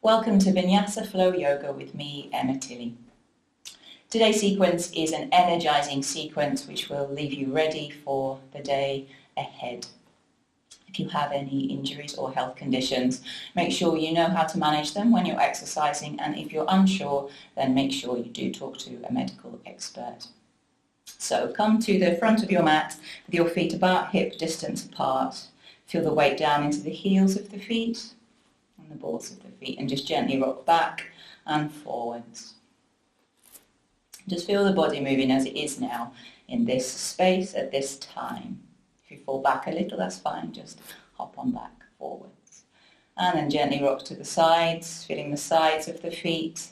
Welcome to Vinyasa Flow Yoga with me, Emma Tilley. Today's sequence is an energizing sequence which will leave you ready for the day ahead. If you have any injuries or health conditions, make sure you know how to manage them when you're exercising, and if you're unsure, then make sure you do talk to a medical expert. So come to the front of your mat with your feet about hip distance apart. Feel the weight down into the heels of the feet and the balls of the feet, and just gently rock back and forwards. Just feel the body moving as it is now in this space at this time. If you fall back a little, that's fine, just hop on back forwards. And then gently rock to the sides, feeling the sides of the feet,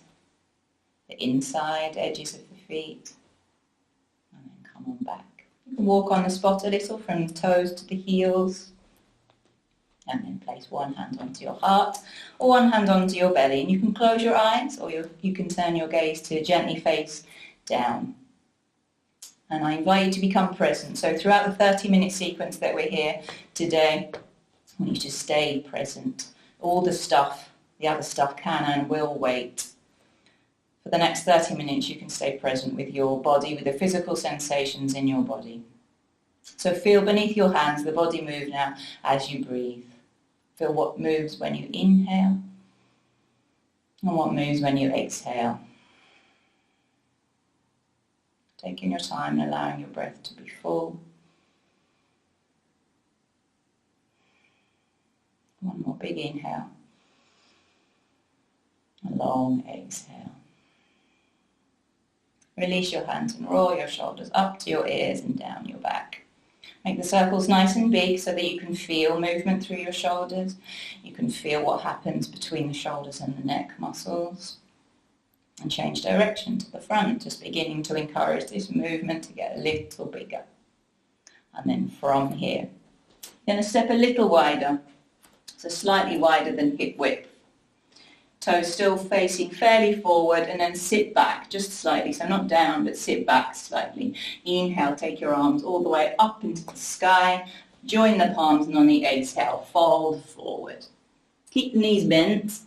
the inside edges of the feet, and then come on back. You can walk on the spot a little from the toes to the heels, and then place one hand onto your heart or one hand onto your belly, and you can close your eyes or you can turn your gaze to gently face down. And I invite you to become present. So throughout the 30-minute sequence that we're here today, I want you to stay present. All the stuff, the other stuff can and will wait. For the next 30 minutes you can stay present with your body, with the physical sensations in your body. So feel beneath your hands the body move now as you breathe. Feel what moves when you inhale and what moves when you exhale. Taking your time and allowing your breath to be full. One more big inhale. A long exhale. Release your hands and roll your shoulders up to your ears and down your back. Make the circles nice and big so that you can feel movement through your shoulders. You can feel what happens between the shoulders and the neck muscles. And change direction to the front, just beginning to encourage this movement to get a little bigger. And then from here, you're going to step a little wider, so slightly wider than hip width. Toes still facing fairly forward, and then sit back just slightly, so not down, but sit back slightly. Inhale, take your arms all the way up into the sky, join the palms, and on the exhale, fold forward. Keep the knees bent.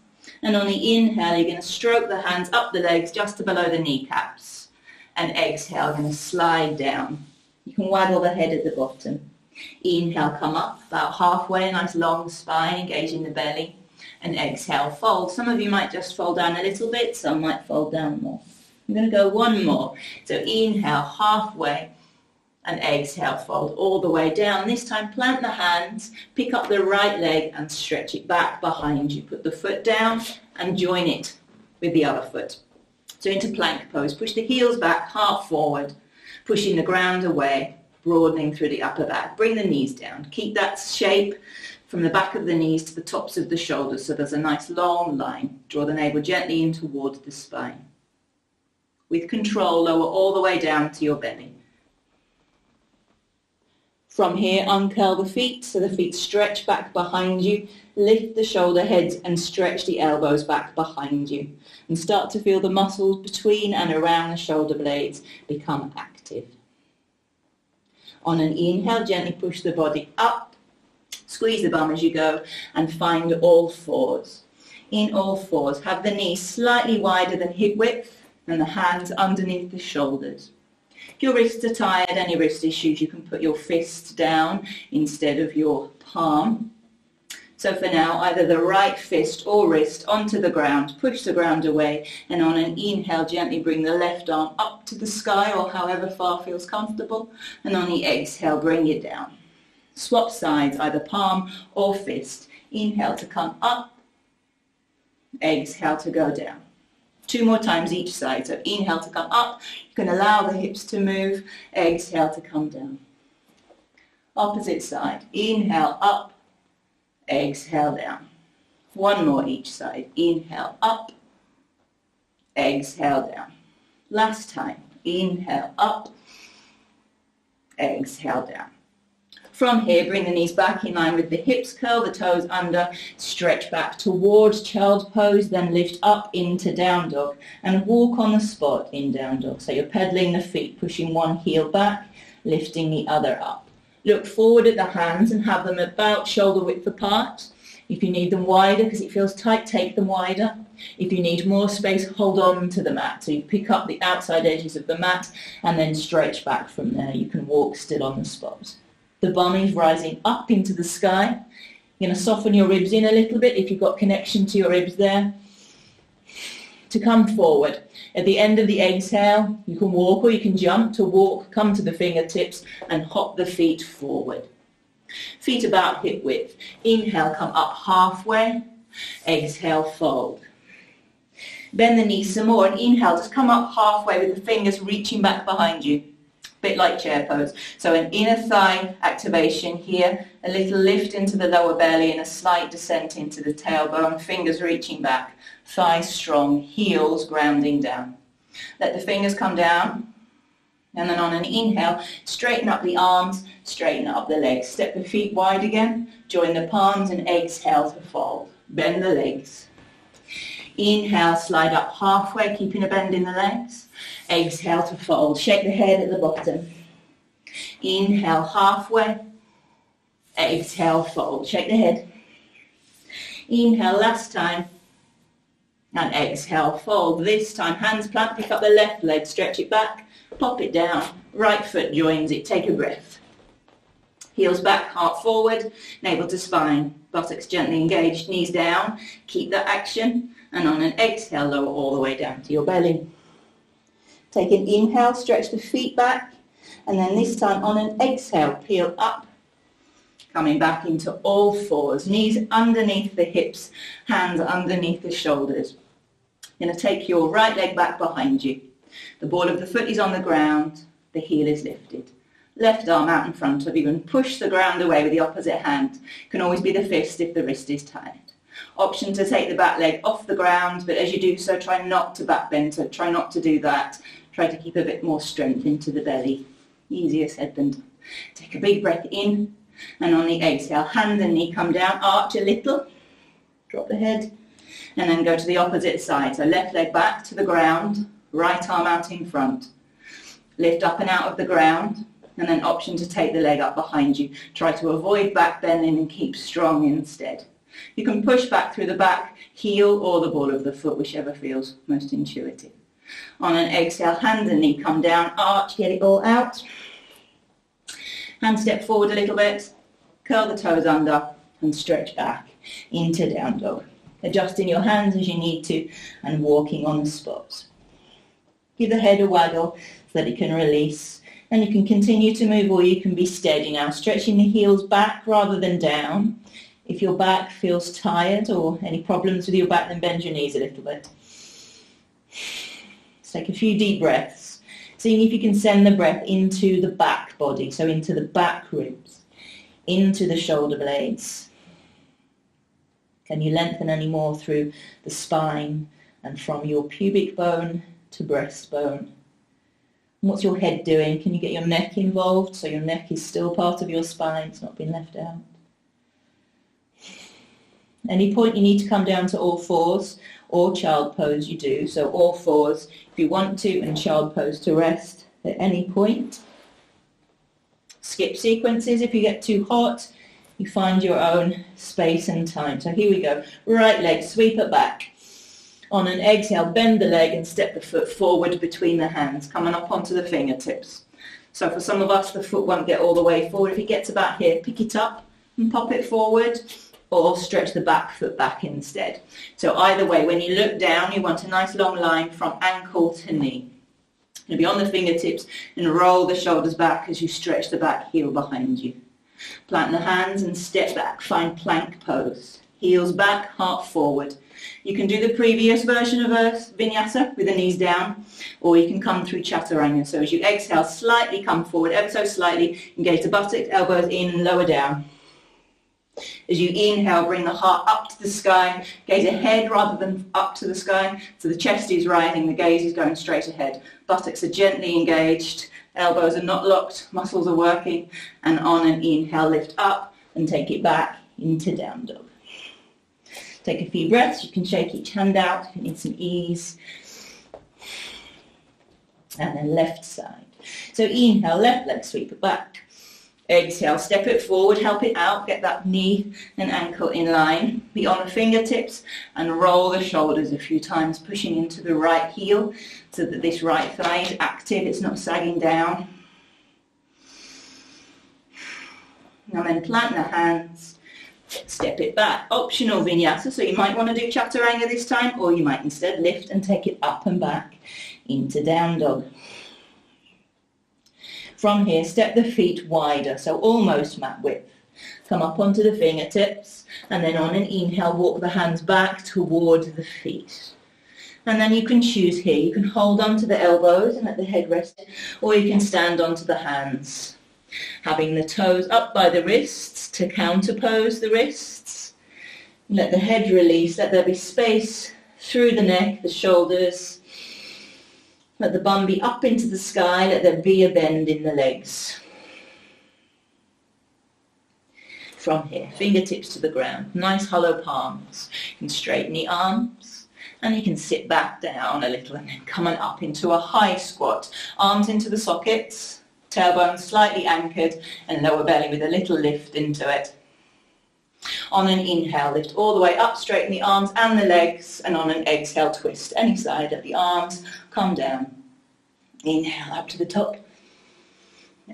And on the inhale, you're going to stroke the hands up the legs just to below the kneecaps. And exhale, you're going to slide down. You can waggle the head at the bottom. Inhale, come up about halfway, nice long spine, engaging the belly. And exhale, fold. Some of you might just fold down a little bit, some might fold down more. I'm going to go one more. So inhale, halfway. And exhale, fold all the way down. This time plant the hands, pick up the right leg and stretch it back behind you. Put the foot down and join it with the other foot. So into plank pose. Push the heels back, heart forward, pushing the ground away, broadening through the upper back. Bring the knees down. Keep that shape from the back of the knees to the tops of the shoulders, so there's a nice long line. Draw the navel gently in towards the spine. With control, lower all the way down to your belly. From here, uncurl the feet so the feet stretch back behind you. Lift the shoulder heads and stretch the elbows back behind you. And start to feel the muscles between and around the shoulder blades become active. On an inhale, gently push the body up. Squeeze the bum as you go and find all fours. In all fours, have the knees slightly wider than hip width and the hands underneath the shoulders. If your wrists are tired, any wrist issues, you can put your fist down instead of your palm. So for now, either the right fist or wrist onto the ground, push the ground away, and on an inhale, gently bring the left arm up to the sky or however far feels comfortable, and on the exhale, bring it down. Swap sides, either palm or fist. Inhale to come up, exhale to go down. 2 more times each side. So inhale to come up. You can allow the hips to move. Exhale to come down. Opposite side. Inhale up. Exhale down. 1 more each side. Inhale up. Exhale down. Last time. Inhale up. Exhale down. From here, bring the knees back in line with the hips, curl the toes under, stretch back towards child pose, then lift up into down dog and walk on the spot in down dog. So you're pedaling the feet, pushing one heel back, lifting the other up. Look forward at the hands and have them about shoulder width apart. If you need them wider because it feels tight, take them wider. If you need more space, hold on to the mat. So you pick up the outside edges of the mat and then stretch back from there. You can walk still on the spot. The bum is rising up into the sky. You're going to soften your ribs in a little bit if you've got connection to your ribs there. To come forward. At the end of the exhale, you can walk or you can jump. To walk, come to the fingertips and hop the feet forward. Feet about hip width. Inhale, come up halfway. Exhale, fold. Bend the knees some more and inhale, just come up halfway with the fingers reaching back behind you. Bit like chair pose. So an inner thigh activation here, a little lift into the lower belly and a slight descent into the tailbone, fingers reaching back, thighs strong, heels grounding down. Let the fingers come down, and then on an inhale, straighten up the arms, straighten up the legs. Step the feet wide again, join the palms and exhale to fold. Bend the legs. Inhale, slide up halfway, keeping a bend in the legs. Exhale to fold. Shake the head at the bottom. Inhale, halfway. Exhale, fold. Shake the head. Inhale, last time. And exhale, fold. This time, hands plant, pick up the left leg, stretch it back, pop it down. Right foot joins it. Take a breath. Heels back, heart forward, navel to spine. Buttocks gently engaged, knees down. Keep that action. And on an exhale, lower all the way down to your belly. Take an inhale, stretch the feet back. And then this time on an exhale, peel up. Coming back into all fours. Knees underneath the hips, hands underneath the shoulders. You're going to take your right leg back behind you. The ball of the foot is on the ground. The heel is lifted. Left arm out in front of you and push the ground away with the opposite hand. Can always be the fist if the wrist is tired. Option to take the back leg off the ground, but as you do so, try not to back bend. So try not to do that. Try to keep a bit more strength into the belly. Easier said than done. Take a big breath in, and on the exhale, hand and knee come down, arch a little, drop the head, and then go to the opposite side. So left leg back to the ground, right arm out in front. Lift up and out of the ground, and then option to take the leg up behind you. Try to avoid back bending and keep strong instead. You can push back through the back heel or the ball of the foot, whichever feels most intuitive. On an exhale, hand and knee come down, arch, get it all out. Hand step forward a little bit, curl the toes under and stretch back into down dog. Adjusting your hands as you need to and walking on the spot. Give the head a waggle so that it can release. And you can continue to move or you can be steady now, stretching the heels back rather than down. If your back feels tired or any problems with your back, then bend your knees a little bit. Let's take a few deep breaths, seeing if you can send the breath into the back body, so into the back ribs, into the shoulder blades. Can you lengthen any more through the spine and from your pubic bone to breastbone? What's your head doing? Can you get your neck involved so your neck is still part of your spine, it's not been left out? Any point you need to come down to all fours or child pose, you do. So all fours if you want to, and child pose to rest at any point. Skip sequences if you get too hot. You find your own space and time. So here we go. Right leg, sweep it back. On an exhale, bend the leg and step the foot forward between the hands, coming up onto the fingertips. So for some of us, the foot won't get all the way forward. If it gets about here, pick it up and pop it forward, or stretch the back foot back instead. So either way, when you look down, you want a nice long line from ankle to knee. You'll be on the fingertips and roll the shoulders back as you stretch the back heel behind you. Plant the hands and step back, find plank pose. Heels back, heart forward. You can do the previous version of a Vinyasa with the knees down, or you can come through Chaturanga. So as you exhale, slightly come forward, ever so slightly, engage the buttocks, elbows in, lower down. As you inhale, bring the heart up to the sky, gaze ahead rather than up to the sky. So the chest is rising, the gaze is going straight ahead. Buttocks are gently engaged, elbows are not locked, muscles are working. And on an inhale, lift up and take it back into down dog. Take a few breaths. You can shake each hand out if you need some ease. And then left side. So inhale, left leg, sweep it back. Exhale, step it forward, help it out, get that knee and ankle in line. Be on the fingertips and roll the shoulders a few times, pushing into the right heel so that this right thigh is active, it's not sagging down. And then plant the hands, step it back. Optional vinyasa, so you might want to do chaturanga this time, or you might instead lift and take it up and back into down dog. From here, step the feet wider, so almost mat width. Come up onto the fingertips, and then on an inhale, walk the hands back toward the feet. And then you can choose here. You can hold onto the elbows and let the head rest, or you can stand onto the hands, having the toes up by the wrists to counterpose the wrists. Let the head release, let there be space through the neck, the shoulders. Let the bum be up into the sky, let there be a bend in the legs. From here, fingertips to the ground, nice hollow palms. You can straighten the arms, and you can sit back down a little and then come on up into a high squat. Arms into the sockets, tailbone slightly anchored, and lower belly with a little lift into it. On an inhale, lift all the way up, straighten the arms and the legs, and on an exhale, twist any side of the arms, come down. Inhale up to the top,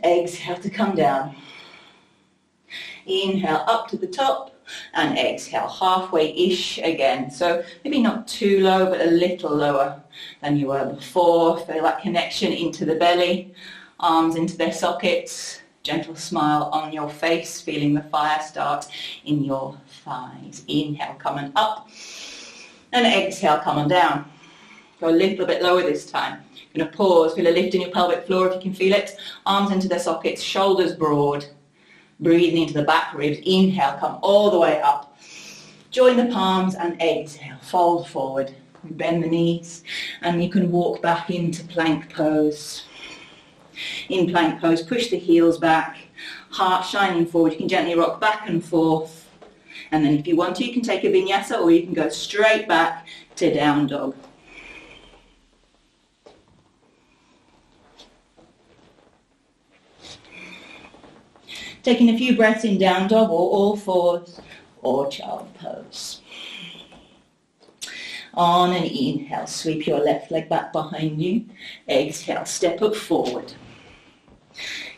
exhale to come down. Inhale up to the top, and exhale halfway-ish again. So maybe not too low, but a little lower than you were before. Feel that connection into the belly, arms into their sockets. Gentle smile on your face, feeling the fire start in your thighs. Inhale, coming up, and exhale, coming down. Go a little bit lower this time. You're going to pause, feel a lift in your pelvic floor if you can feel it. Arms into their sockets, shoulders broad. Breathing into the back ribs. Inhale, come all the way up. Join the palms and exhale, fold forward. Bend the knees, and you can walk back into plank pose. In plank pose, push the heels back, heart shining forward. You can gently rock back and forth. And then if you want to, you can take a vinyasa, or you can go straight back to down dog. Taking a few breaths in down dog, or all fours, or child pose. On an inhale, sweep your left leg back behind you. Exhale, step up forward.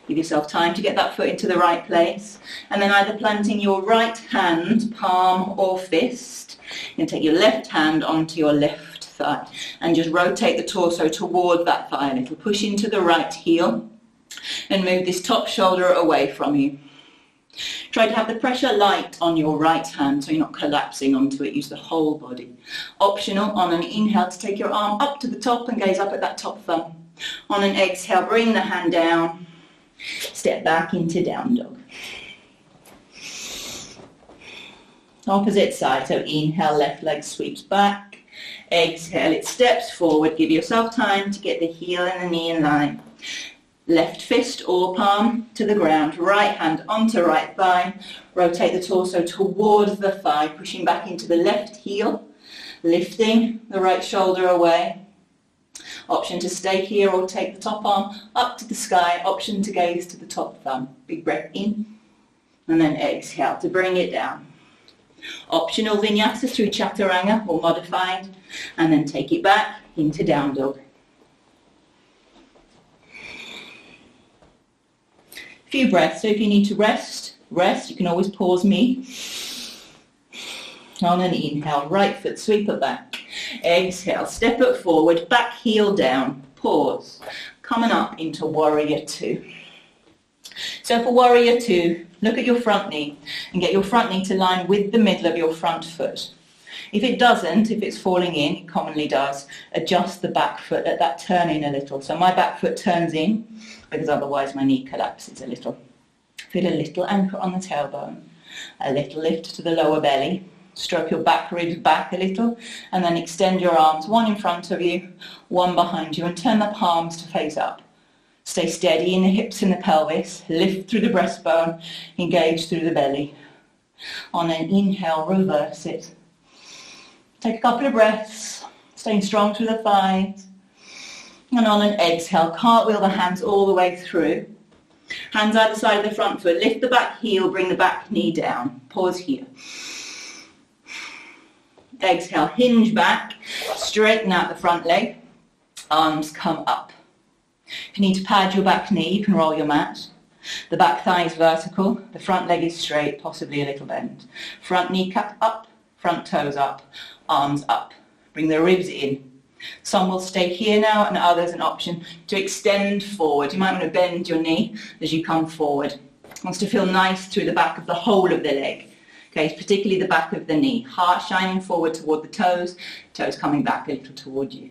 Give yourself time to get that foot into the right place. And then either planting your right hand, palm or fist. You can take your left hand onto your left thigh and just rotate the torso toward that thigh a little. Push into the right heel and move this top shoulder away from you. Try to have the pressure light on your right hand so you're not collapsing onto it. Use the whole body. Optional, on an inhale, to take your arm up to the top and gaze up at that top thumb. On an exhale, bring the hand down. Step back into down dog. Opposite side, so inhale, left leg sweeps back. Exhale, it steps forward. Give yourself time to get the heel and the knee in line. Left fist or palm to the ground, right hand onto right thigh. Rotate the torso towards the thigh, pushing back into the left heel, lifting the right shoulder away. Option to stay here or take the top arm up to the sky. Option to gaze to the top thumb. Big breath in, and then exhale to bring it down. Optional vinyasa through chaturanga or modified, and then take it back into down dog. Few breaths, so if you need to rest. You can always pause me. On an inhale, right foot sweep it back. Exhale, step it forward, back heel down, pause. Coming up into warrior two. So for warrior two, look at your front knee and get your front knee to line with the middle of your front foot. If it doesn't, if it's falling in, it commonly does, adjust the back foot, let that turn in a little. So my back foot turns in, because otherwise my knee collapses a little. Feel a little anchor on the tailbone, a little lift to the lower belly. Stroke your back ribs back a little, and then extend your arms, one in front of you, one behind you, and turn the palms to face up. Stay steady in the hips and the pelvis, lift through the breastbone, engage through the belly. On an inhale, reverse it. Take a couple of breaths, staying strong through the thighs. And on an exhale, cartwheel the hands all the way through. Hands either side of the front foot. Lift the back heel, bring the back knee down. Pause here. Exhale, hinge back, straighten out the front leg. Arms come up. If you need to pad your back knee, you can roll your mat. The back thigh is vertical, the front leg is straight, possibly a little bend. Front kneecap up, front toes up, arms up. Bring the ribs in. Some will stay here now and others an option to extend forward. You might want to bend your knee as you come forward. It wants to feel nice through the back of the whole of the leg. Okay, particularly the back of the knee. Heart shining forward toward the toes, toes coming back a little toward you.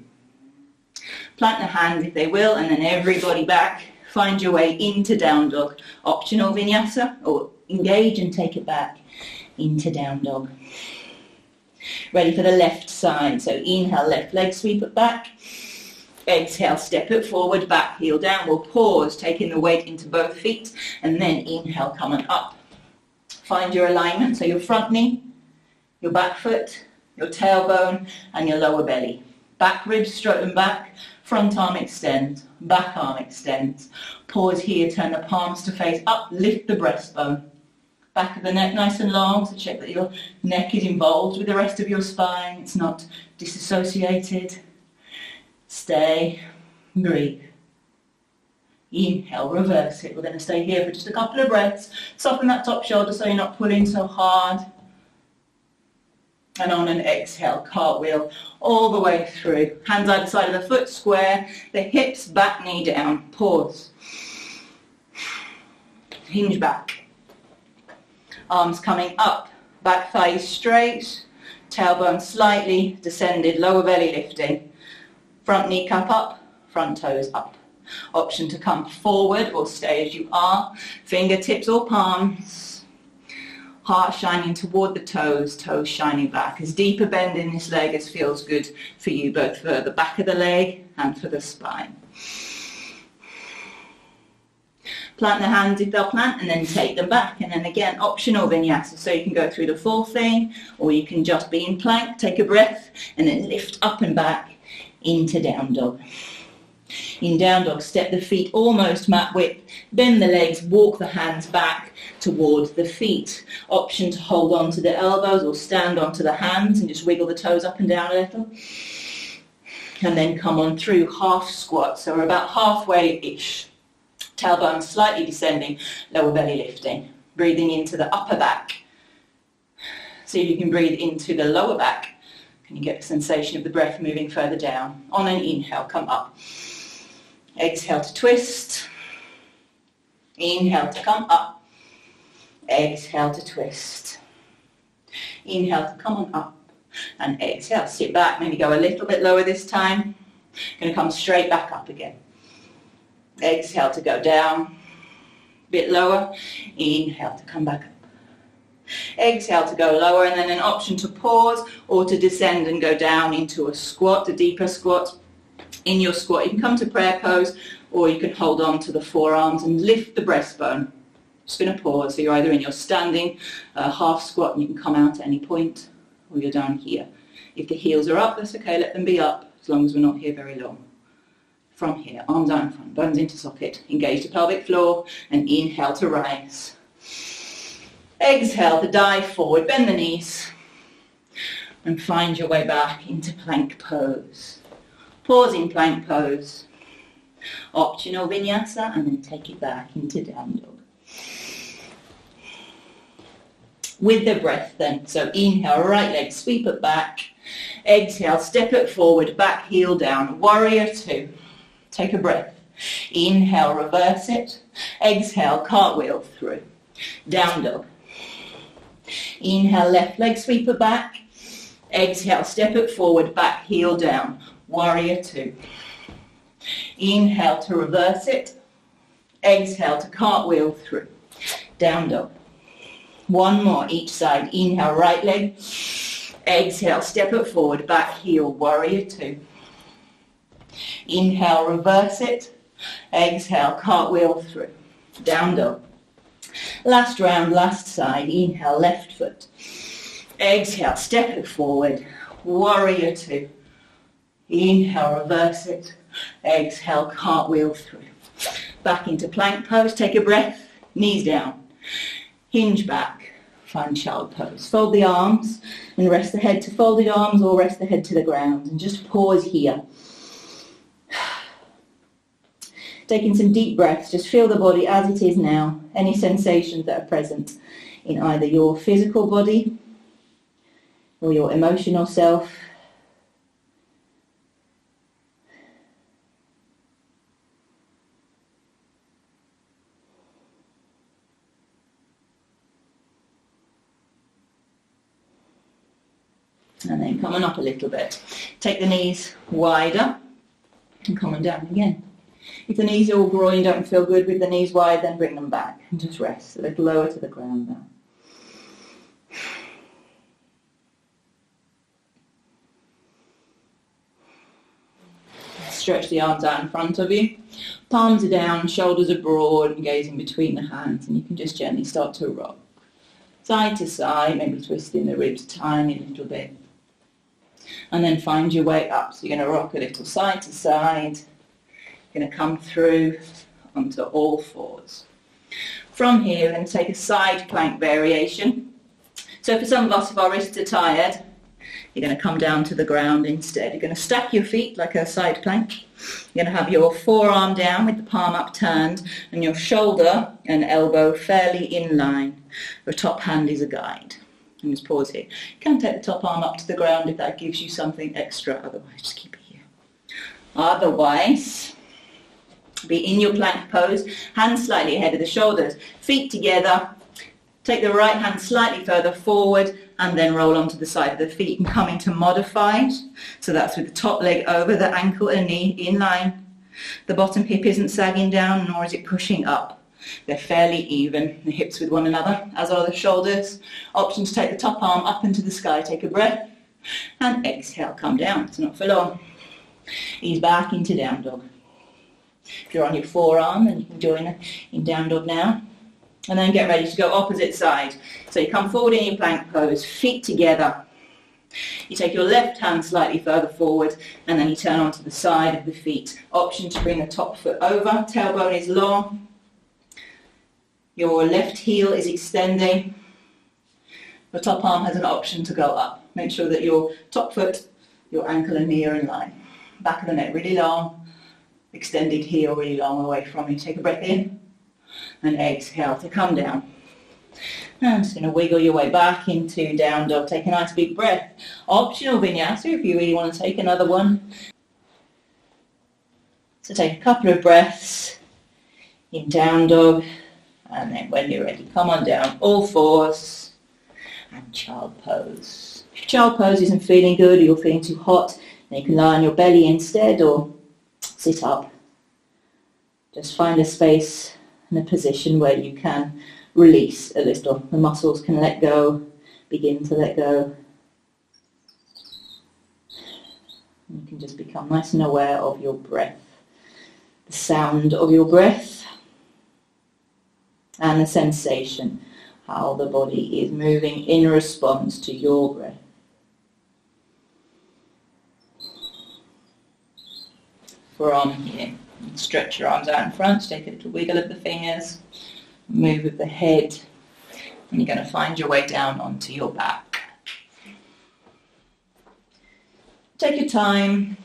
Plant the hands if they will, and then everybody back. Find your way into down dog. Optional vinyasa, or engage and take it back into down dog. Ready for the left side. So inhale, left leg, sweep it back. Exhale, step it forward, back heel down. We'll pause, taking the weight into both feet, and then inhale, coming up. Find your alignment, so your front knee, your back foot, your tailbone, and your lower belly. Back ribs straighten back, front arm extends, back arm extends. Pause here, turn the palms to face up, lift the breastbone. Back of the neck nice and long, so check that your neck is involved with the rest of your spine. It's not disassociated. Stay, breathe. Inhale, reverse it. We're going to stay here for just a couple of breaths. Soften that top shoulder so you're not pulling so hard. And on an exhale, cartwheel all the way through. Hands either side of the foot, square. The hips, back knee down. Pause. Hinge back. Arms coming up. Back thighs straight. Tailbone slightly descended. Lower belly lifting. Front kneecap up. Front toes up. Option to come forward or stay as you are. Fingertips or palms. Heart shining toward the toes, toes shining back. As deeper bend in this leg as feels good for you, both for the back of the leg and for the spine. Plant the hands if they'll plant, and then take them back. And then again, optional vinyasa. So you can go through the full thing, or you can just be in plank, take a breath, and then lift up and back into down dog. In down dog, step the feet almost mat width, bend the legs, walk the hands back towards the feet. Option to hold on to the elbows or stand onto the hands and just wiggle the toes up and down a little. And then come on through half squat, so we're about halfway-ish. Tailbone slightly descending, lower belly lifting. Breathing into the upper back. See if you can breathe into the lower back. Can you get the sensation of the breath moving further down? On an inhale, come up. Exhale to twist. Inhale to come up. Exhale to twist. Inhale to come on up. And exhale, sit back. Maybe go a little bit lower this time. Going to come straight back up again. Exhale to go down. Bit lower. Inhale to come back up. Exhale to go lower, and then an option to pause or to descend and go down into a squat, a deeper squat. In your squat, you can come to prayer pose, or you can hold on to the forearms and lift the breastbone. Just going to pause, so you're either in your standing half squat and you can come out at any point, or you're down here. If the heels are up, that's okay, let them be up, as long as we're not here very long. From here, arms down in front, bones into socket, engage the pelvic floor, and inhale to rise. Exhale to dive forward, bend the knees, and find your way back into plank pose. Pause in plank pose. Optional vinyasa, and then take it back into down dog. With the breath then, so inhale, right leg, sweep it back. Exhale, step it forward, back heel down. Warrior two. Take a breath. Inhale, reverse it. Exhale, cartwheel through. Down dog. Inhale, left leg, sweep it back. Exhale, step it forward, back heel down. Warrior two. Inhale to reverse it. Exhale to cartwheel through. Down dog. One more each side. Inhale, right leg. Exhale, step it forward, back heel, warrior two. Inhale, reverse it. Exhale, cartwheel through. Down dog. Last round, last side. Inhale, left foot. Exhale, step it forward. Warrior two. Inhale, reverse it. Exhale, cartwheel through. back into plank pose. Take a breath, knees down. Hinge back, find child pose. Fold the arms and rest the head to folded arms or rest the head to the ground. And just pause here. Taking some deep breaths, just feel the body as it is now. Any sensations that are present in either your physical body or your emotional self. And then come on up a little bit. Take the knees wider and come on down again. If the knees are all groin, don't feel good with the knees wide, then bring them back and just rest a little lower to the ground now. Stretch the arms out in front of you. Palms are down, shoulders are broad, and gazing between the hands, and you can just gently start to rock. Side to side, maybe twisting the ribs a tiny little bit. And then find your way up. So you're going to rock a little side to side. You're going to come through onto all fours. From here, we're going to take a side plank variation. So for some of us, if our wrists are tired, you're going to come down to the ground instead. You're going to stack your feet like a side plank. You're going to have your forearm down with the palm upturned and your shoulder and elbow fairly in line. Your top hand is a guide. And just pause here. You can take the top arm up to the ground if that gives you something extra. Otherwise, just keep it here. Otherwise, be in your plank pose, hands slightly ahead of the shoulders, feet together. Take the right hand slightly further forward and then roll onto the side of the feet and come into modified. So that's with the top leg over the ankle and knee in line. The bottom hip isn't sagging down, nor is it pushing up. They're fairly even, the hips with one another, as are the shoulders. Option to take the top arm up into the sky. Take a breath and exhale, come down. It's not for long. Ease back into down dog. If you're on your forearm, then you can join in down dog now. And then get ready to go opposite side. So you come forward in your plank pose, feet together. You take your left hand slightly further forward and then you turn onto the side of the feet. Option to bring the top foot over, tailbone is long. Your left heel is extending. The top arm has an option to go up. Make sure that your top foot, your ankle and knee are in line. Back of the neck really long. Extended heel really long away from you. Take a breath in and exhale to come down. And just going to wiggle your way back into down dog. Take a nice big breath. Optional vinyasa if you really want to take another one. So take a couple of breaths in down dog. And then when you're ready, come on down, all fours, and child pose. If child pose isn't feeling good or you're feeling too hot, then you can lie on your belly instead or sit up. Just find a space and a position where you can release a little. The muscles can let go, begin to let go. You can just become nice and aware of your breath, the sound of your breath. And the sensation, how the body is moving in response to your breath. From here, stretch your arms out in front, take a little wiggle of the fingers, move with the head, and you're going to find your way down onto your back. Take your time,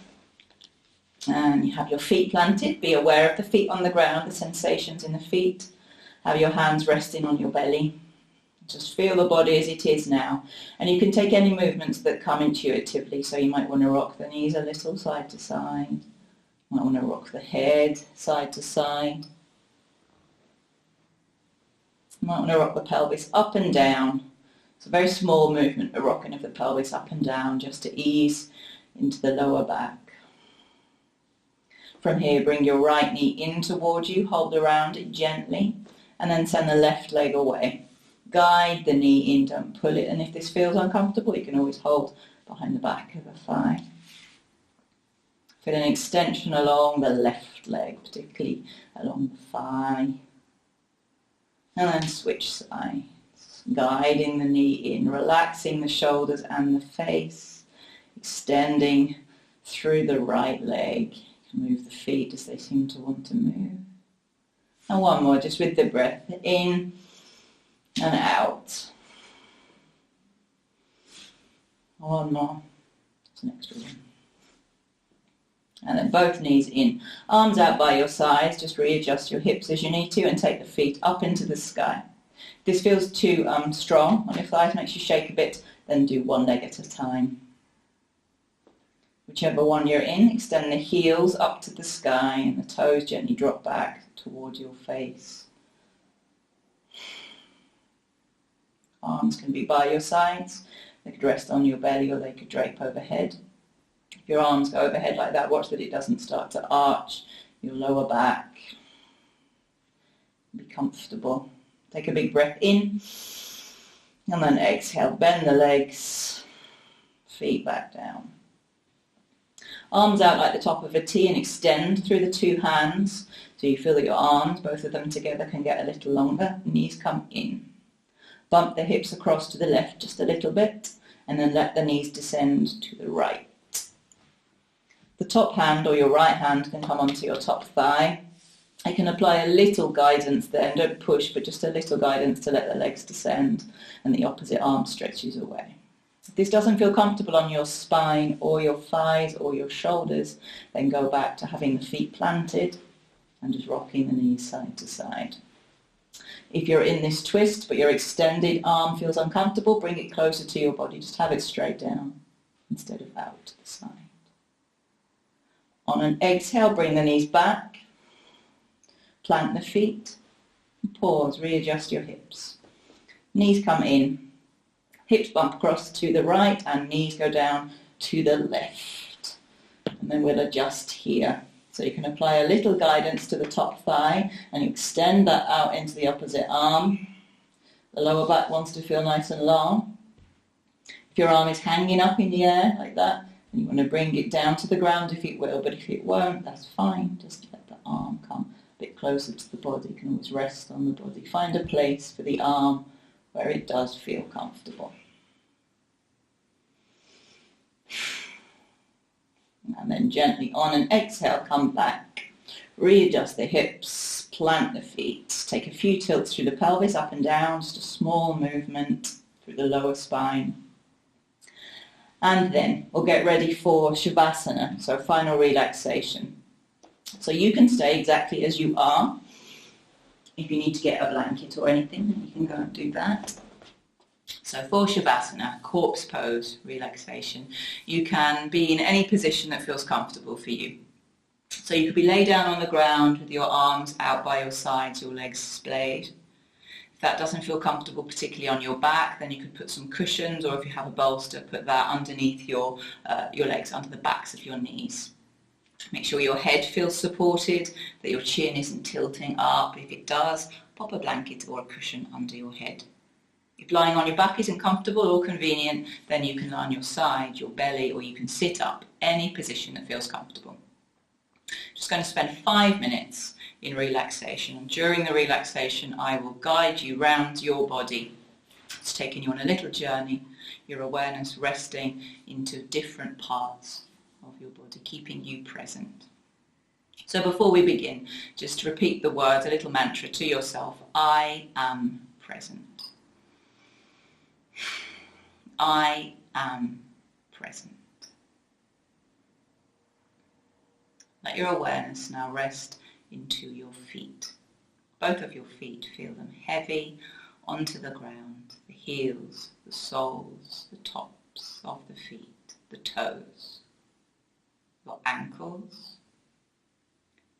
and you have your feet planted. Be aware of the feet on the ground, the sensations in the feet. Have your hands resting on your belly. Just feel the body as it is now. And you can take any movements that come intuitively. So you might want to rock the knees a little side to side. You might want to rock the head side to side. You might want to rock the pelvis up and down. It's a very small movement, a rocking of the pelvis up and down, just to ease into the lower back. From here, bring your right knee in towards you, hold around it gently. And then send the left leg away. Guide the knee in, don't pull it. And if this feels uncomfortable, you can always hold behind the back of the thigh. Feel an extension along the left leg, particularly along the thigh. And then switch sides. Guiding the knee in, relaxing the shoulders and the face. Extending through the right leg. You can move the feet as they seem to want to move. And one more, just with the breath in and out. One more, just an extra one. And then both knees in. Arms out by your sides, just readjust your hips as you need to and take the feet up into the sky. If this feels too strong on your thighs, makes you shake a bit, then do one leg at a time. Whichever one you're in, extend the heels up to the sky and the toes gently drop back towards your face. Arms can be by your sides. They could rest on your belly or they could drape overhead. If your arms go overhead like that, watch that it doesn't start to arch your lower back. Be comfortable. Take a big breath in and then exhale. Bend the legs, feet back down. Arms out like the top of a T and extend through the two hands so you feel that your arms, both of them together, can get a little longer. Knees come in. Bump the hips across to the left just a little bit and then let the knees descend to the right. The top hand or your right hand can come onto your top thigh. You can apply a little guidance there, don't push, but just a little guidance to let the legs descend and the opposite arm stretches away. If this doesn't feel comfortable on your spine or your thighs or your shoulders, then go back to having the feet planted and just rocking the knees side to side. If you're in this twist but your extended arm feels uncomfortable, bring it closer to your body. Just have it straight down instead of out to the side. On an exhale, bring the knees back, plant the feet, pause, readjust your hips. Knees come in, hips bump across to the right and knees go down to the left. And then we'll adjust here. So you can apply a little guidance to the top thigh and extend that out into the opposite arm. The lower back wants to feel nice and long. If your arm is hanging up in the air like that, and you want to bring it down to the ground if it will, but if it won't, that's fine. Just let the arm come a bit closer to the body. You can always rest on the body. Find a place for the arm where it does feel comfortable. And then gently on an exhale, come back. Readjust the hips, plant the feet. Take a few tilts through the pelvis, up and down, just a small movement through the lower spine. And then we'll get ready for Shavasana, so final relaxation. So you can stay exactly as you are. If you need to get a blanket or anything, then you can go and do that. So for Shavasana, corpse pose, relaxation, you can be in any position that feels comfortable for you. So you could be laid down on the ground with your arms out by your sides, your legs splayed. If that doesn't feel comfortable, particularly on your back, then you could put some cushions, or if you have a bolster, put that underneath your legs, under the backs of your knees. Make sure your head feels supported, that your chin isn't tilting up. If it does, pop a blanket or a cushion under your head. If lying on your back isn't comfortable or convenient, then you can lie on your side, your belly, or you can sit up, any position that feels comfortable. Just going to spend 5 minutes in relaxation, and during the relaxation I will guide you round your body. It's taking you on a little journey, your awareness resting into different parts of your body, keeping you present. So before we begin, just repeat the words, a little mantra to yourself. I am present. I am present. Let your awareness now rest into your feet. Both of your feet, feel them heavy onto the ground. The heels, the soles, the tops of the feet, the toes, your ankles,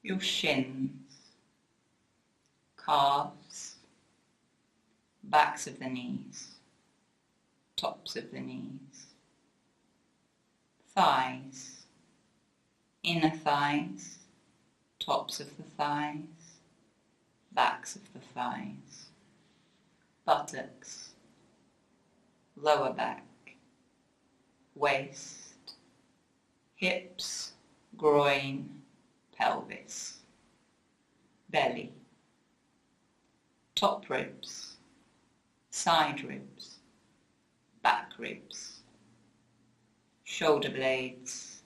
your shins, calves, backs of the knees, tops of the knees, thighs, inner thighs, tops of the thighs, backs of the thighs, buttocks, lower back, waist, hips, groin, pelvis, belly, top ribs, side ribs, back ribs, shoulder blades,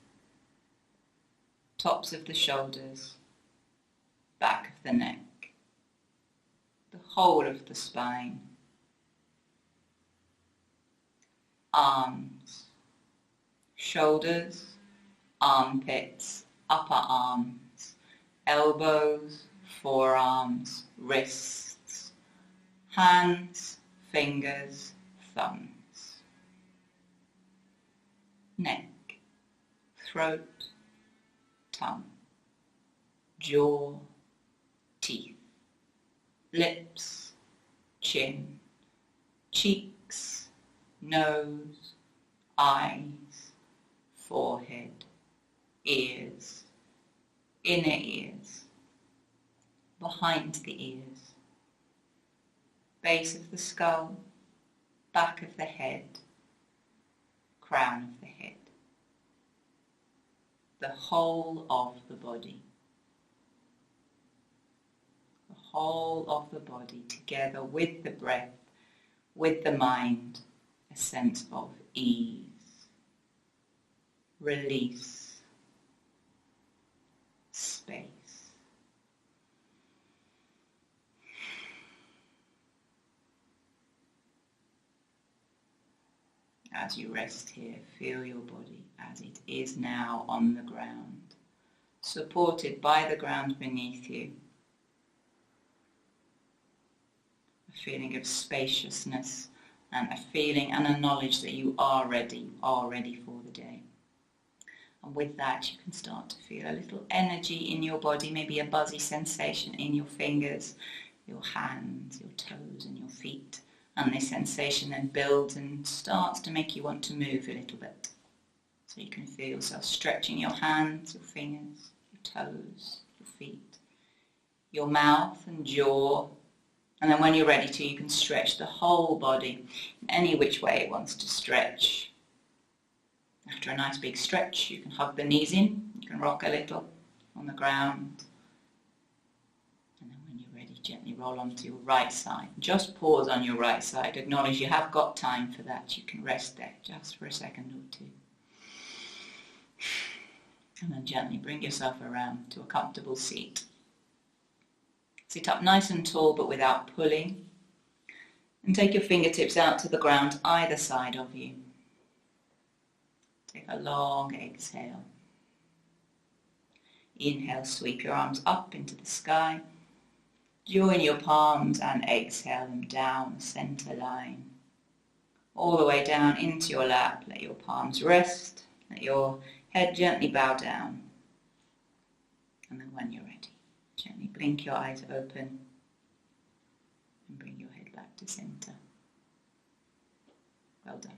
tops of the shoulders, back of the neck, the whole of the spine. Arms, shoulders, armpits, upper arms, elbows, forearms, wrists, hands, fingers, thumbs, neck, throat, tongue, jaw, teeth, lips, chin, cheeks, nose, eyes, forehead, ears, inner ears, behind the ears, base of the skull, back of the head, crown of the head, the whole of the body. The whole of the body together with the breath, with the mind, a sense of ease, release, space. As you rest here, feel your body as it is now on the ground, supported by the ground beneath you. A feeling of spaciousness and a feeling and a knowledge that you are ready for the day. And with that, you can start to feel a little energy in your body, maybe a buzzy sensation in your fingers, your hands, your toes and your feet. And this sensation then builds and starts to make you want to move a little bit. So you can feel yourself stretching your hands, your fingers, your toes, your feet, your mouth and jaw. And then when you're ready to, you can stretch the whole body in any which way it wants to stretch. After a nice big stretch, you can hug the knees in, you can rock a little on the ground. Gently roll onto your right side. Just pause on your right side. Acknowledge you have got time for that. You can rest there just for a second or two. And then gently bring yourself around to a comfortable seat. Sit up nice and tall but without pulling. And take your fingertips out to the ground either side of you. Take a long exhale. Inhale, sweep your arms up into the sky. Join your palms and exhale them down the center line. All the way down into your lap. Let your palms rest. Let your head gently bow down. And then when you're ready, gently blink your eyes open and bring your head back to center. Well done.